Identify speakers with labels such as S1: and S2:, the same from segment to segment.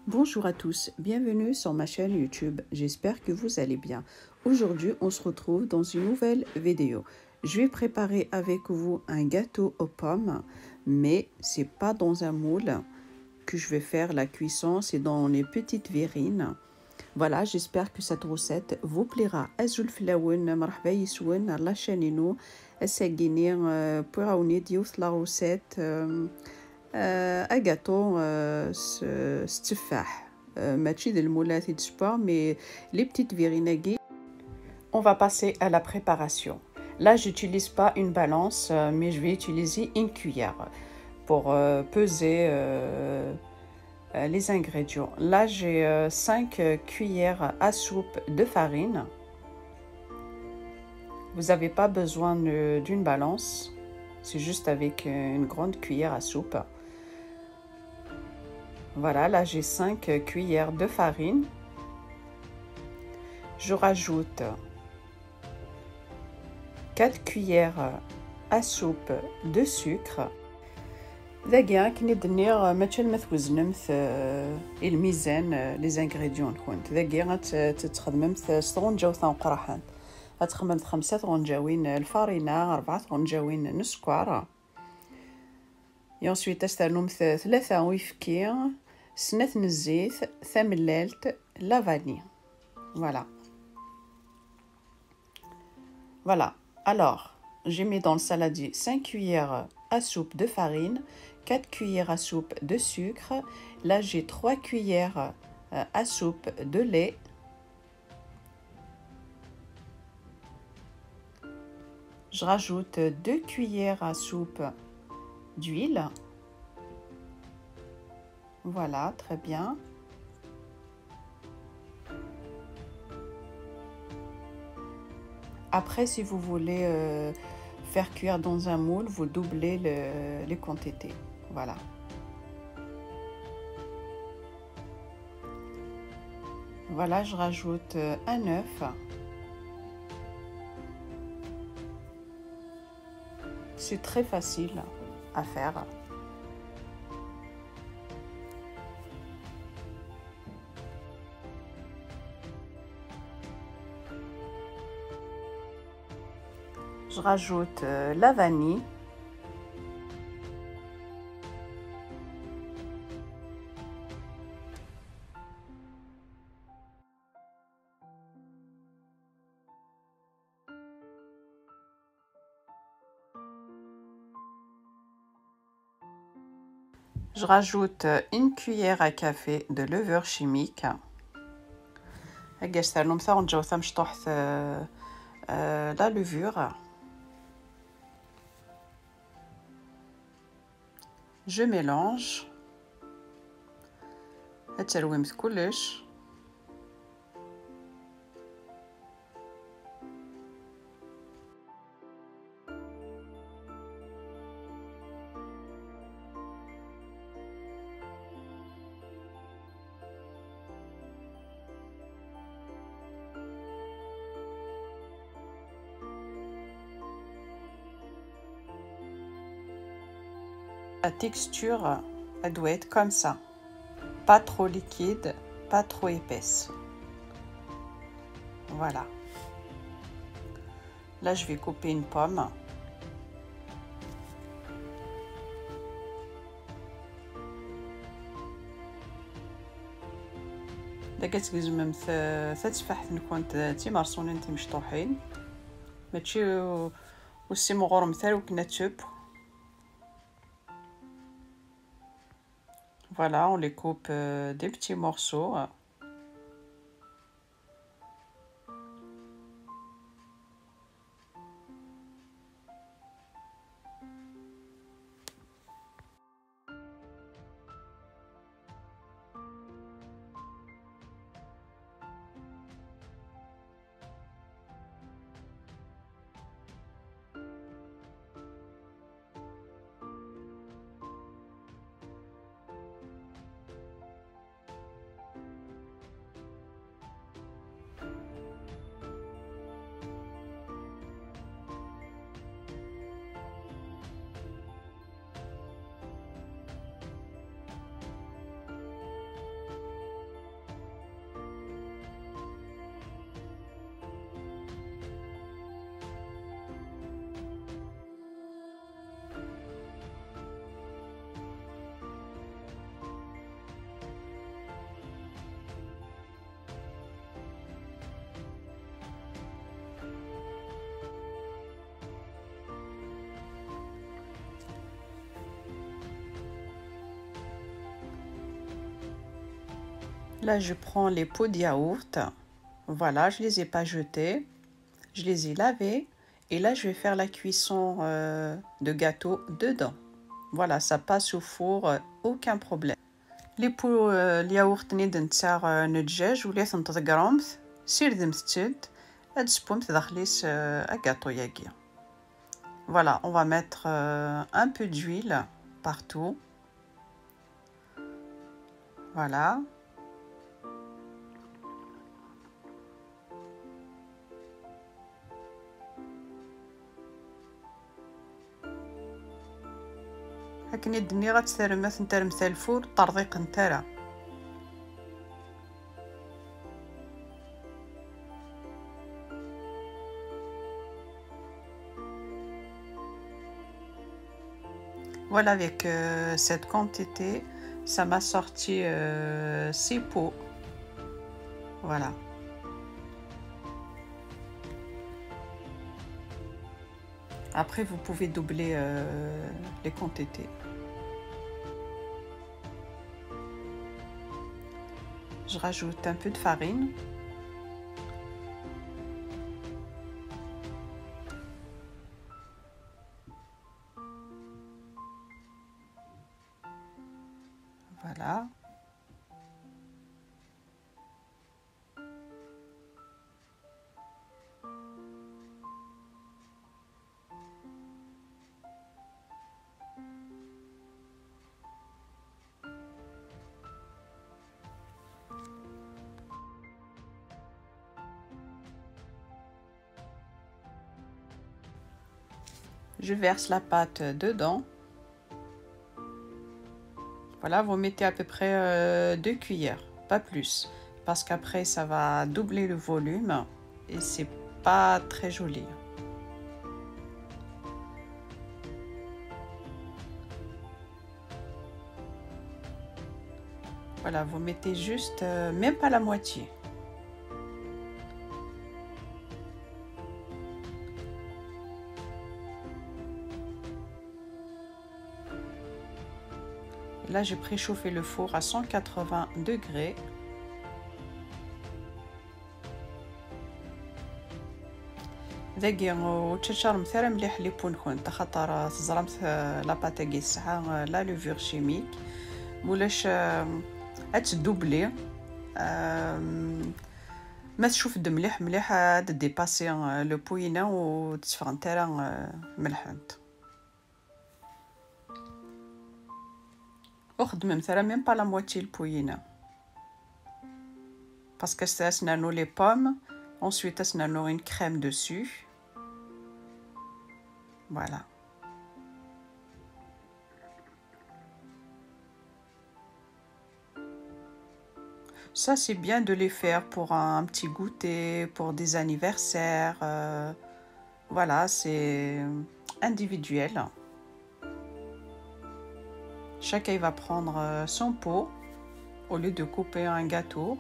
S1: Bonjour à tous, bienvenue sur ma chaîne YouTube, j'espère que vous allez bien. Aujourd'hui, on se retrouve dans une nouvelle vidéo. Je vais préparer avec vous un gâteau aux pommes, mais c'est pas dans un moule que je vais faire la cuisson, c'est dans les petites verrines. Voilà, j'espère que cette recette vous plaira. Azul flaoun, marhaba yiswoun, la chaîne asagini pour la recette. Un gâteau stufah, ماشي des المولات يتشبع, mais les petites verrinagui. On va passer à la préparation. Là, j'utilise pas une balance, mais je vais utiliser une cuillère pour peser les ingrédients. Là, j'ai 5 cuillères à soupe de farine. Vous n'avez pas besoin d'une balance, c'est juste avec une grande cuillère à soupe. Voilà, là j'ai 5 cuillères de farine. Je rajoute 4 cuillères à soupe de sucre. دقيقة كي ندير ماشي المثوزنمث الميزان لي زانغريديون كنت دقيقة تتخدممت سطرونجا وثنقرحان غتخمم 5 طرونجاوين الفارينة 4 طرونجاوين نسكر يونسويت تستعملوم 3 ويفكي سنة الزيت ثملالت لا vanille. Voilà. Alors, j'ai mis dans le saladier 5 cuillères à soupe de farine, 4 cuillères à soupe de sucre. Là, j'ai 3 cuillères à soupe de lait. Je rajoute 2 cuillères à soupe d'huile. Voilà, très bien. Après, si vous voulez faire cuire dans un moule, vous doublez les quantités. Voilà. Voilà, je rajoute un œuf. C'est très facile à faire. Je rajoute la vanille. Je rajoute une cuillère à café de levure chimique. La levure. Je mélange. هتسلويمت كلش. La texture, elle doit être comme ça. Pas trop liquide, pas trop épaisse. Voilà. Là, je vais couper une pomme. داك تقزمم تتفاح نكون تي مرصونين تي مشطوحين ماشي وسي مغرم ثار وكنا تشوب. Voilà, on les coupe des petits morceaux. Là, je prends les pots de yaourt. Voilà, je les ai pas jetés. Je les ai lavés. Et là, je vais faire la cuisson de gâteau dedans. Voilà, ça passe au four, aucun problème. Les pots الياغورت نيد نتاع الدجاج ولا 3 غرام سير تشد هاد سبون تدخليس gâteau ياكي. Voilà, on va mettre un peu d'huile partout. Voilà. هاكني الدنيا غتسرمات نترمث الفور الطريق نتاعها. Voilà, avec cette quantité, ça m'a sorti 6 pots. Voilà. Après, vous pouvez doubler les quantités. Je rajoute un peu de farine. Voilà. Je verse la pâte dedans. Voilà, vous mettez à peu près 2 cuillères, pas plus, parce qu'après ça va doubler le volume et c'est pas très joli. Voilà, vous mettez juste, même pas la moitié. Là, j'ai préchauffé le four à 180 degrés. ذاكي وتشرم ثرى مليح لي بون كنت خاطر تزرمت لاباطاكي الساعه لا لوفور شيميك مولاش تدوبلي ما تشوف مليح مليح هاد ديباسي لو بوينه وتسفغن ترى ملحنت وخدم مثلا ميم با لا موتي البوينه باسكو استاسنا لي بوم ensuite استاسنا une crème dessus. Voilà. Ça, c'est bien de les faire pour un petit goûter, pour des anniversaires. Voilà, c'est individuel. Chacun va prendre son pot au lieu de couper un gâteau.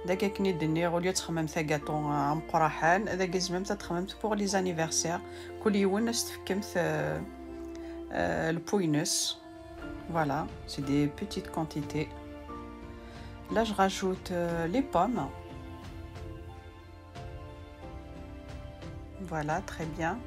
S1: داك كني دني غوليا تخمم ثا غاطو مقرحان داك زمام تخممت بوغ لي زانيفرسير كل يوم نستفكمت البوينس. Voilà, c'est des petites quantités. Là, je rajoute les pommes. Voilà, très bien.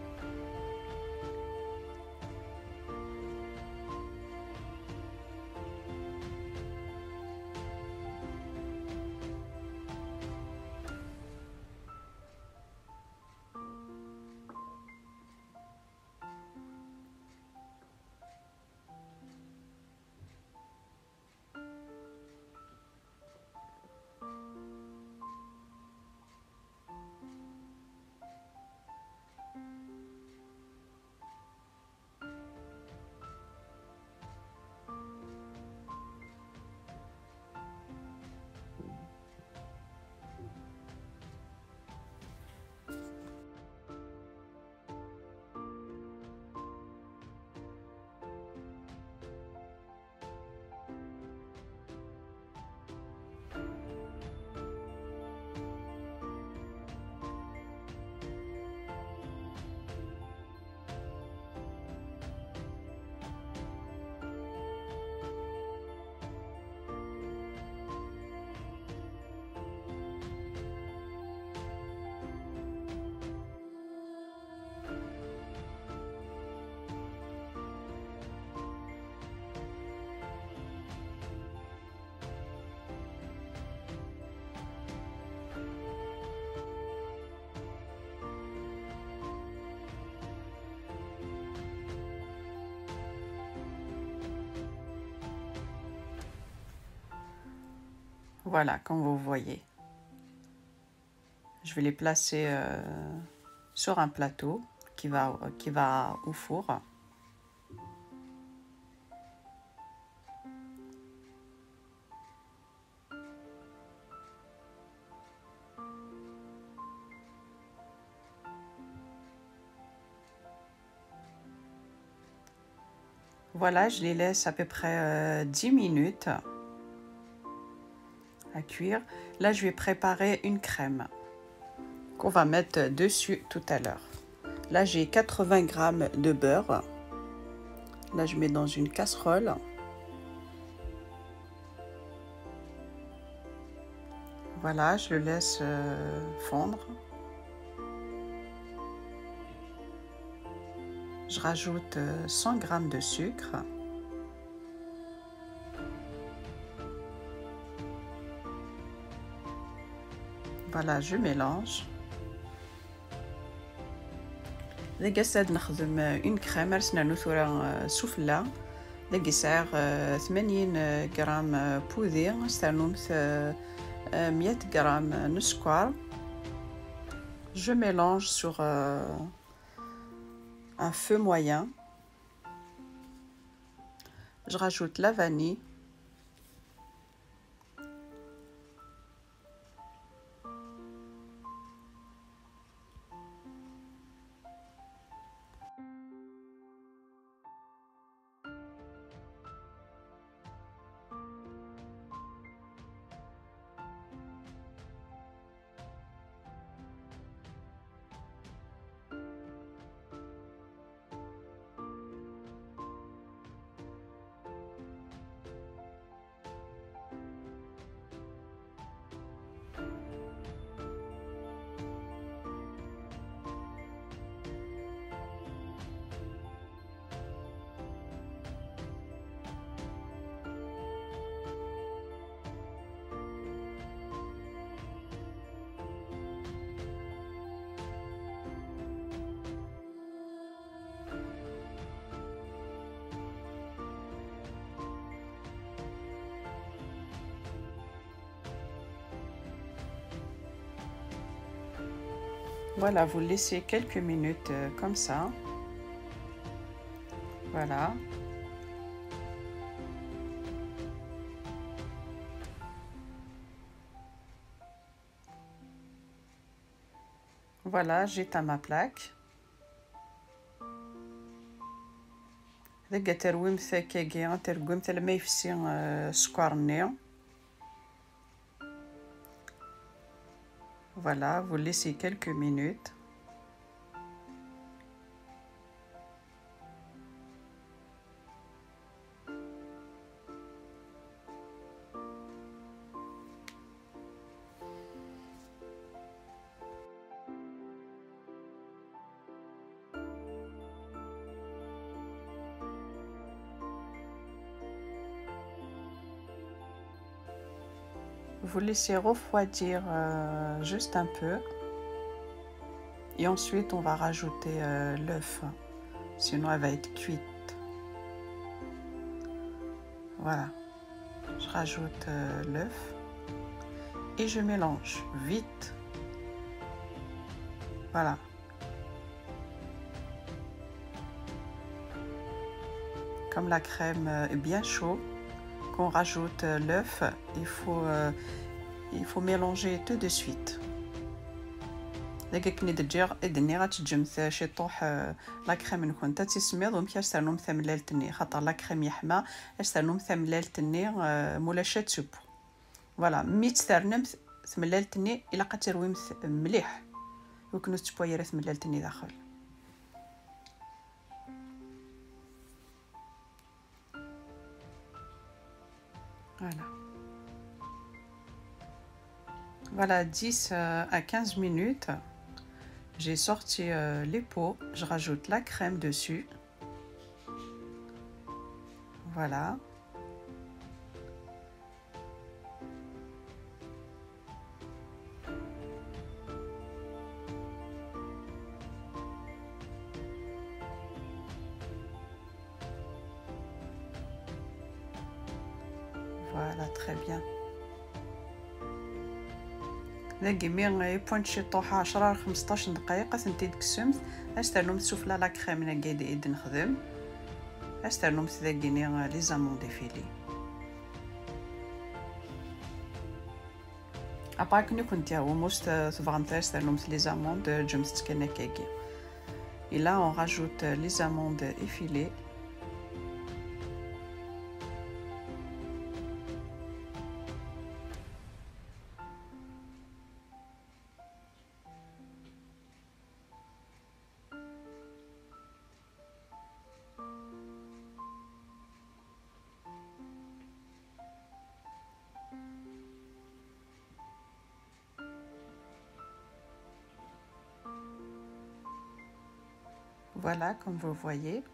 S1: Voilà, comme vous voyez. Je vais les placer sur un plateau qui va au four. Voilà, je les laisse à peu près 10 minutes à cuire. Là, je vais préparer une crème qu'on va mettre dessus tout à l'heure. Là, j'ai 80 g de beurre. Là, je mets dans une casserole. Voilà, je le laisse fondre. Je rajoute 100 g de sucre. Voilà, je mélange. دقا ساد نخدم اون كريم رسنا نثورة سفلى دقا سعر 80 غرام بودي استرنومت 100 غرام نسكر. Je mélange sur un feu moyen. Je rajoute la vanille. Voilà, vous laissez quelques minutes comme ça. Voilà. Voilà, j'éteins ma plaque. دقا ترويم ثكاكي ترقوم لما يفسي سكرني. Voilà, vous laissez quelques minutes. Vous laissez refroidir juste un peu. Et ensuite, on va rajouter l'œuf. Sinon, elle va être cuite. Voilà. Je rajoute l'œuf. Et je mélange vite. Voilà. Comme la crème est bien chaude, qu'on rajoute l'œuf, il faut mélanger tout de suite. دقا كني دجيغ ادني غتجمد شي طوح لا كريم نكون تا تسميض ومكي استرنوم ثملالتني خاطر لا كريم يحمى استرنوم ثملالتني مولاشات سبو. فوالا مي تسترنم ثملالتني الا قترويم مليح وكنو تبويره ثملالتني داخل. Voilà. Voilà, 10 à 15 minutes. J'ai sorti les pots. Je rajoute la crème dessus. Voilà. Voilà, très bien. ذاكي مي يبونت شي طوحة 10 15 دقيقة سنتي دكسمت استرنمت سوفلا لا كريم انا قاعد ايد نخدم استرنمت ذاكيني لي زامون ديفيلي ابا كني كنت يا وموست تبغمت استرنمت لي زاموند جمست كنا كاكي et là on rajoute les amandes effilées. Voilà, comme vous voyez.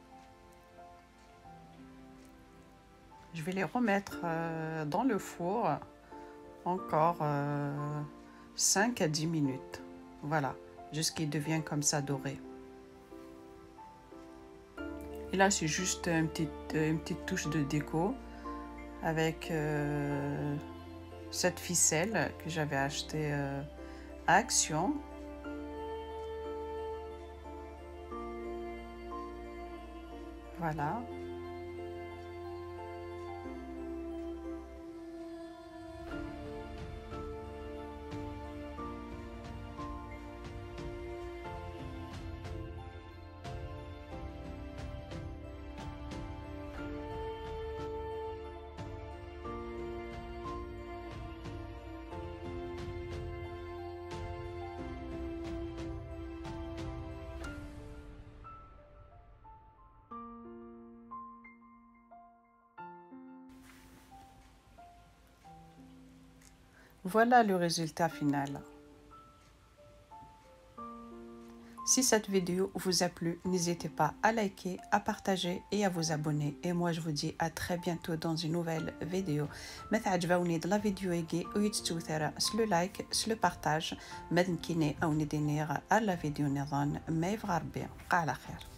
S1: Je vais les remettre dans le four encore 5 à 10 minutes. Voilà, jusqu'à ce qu'ils deviennent comme ça dorés. Et là, c'est juste une petite touche de déco avec cette ficelle que j'avais achetée à Action. Voilà. Voilà le résultat final. Si cette vidéo vous a plu, n'hésitez pas à liker, à partager et à vous abonner. Et moi, je vous dis à très bientôt dans une nouvelle vidéo. متى عجبوني de la vidéo يجي ويتشوثر سلو لايك سلو بارتاج مدن كيني أو ندينيغ على فيديو نظام ما يفغر بيان على خير.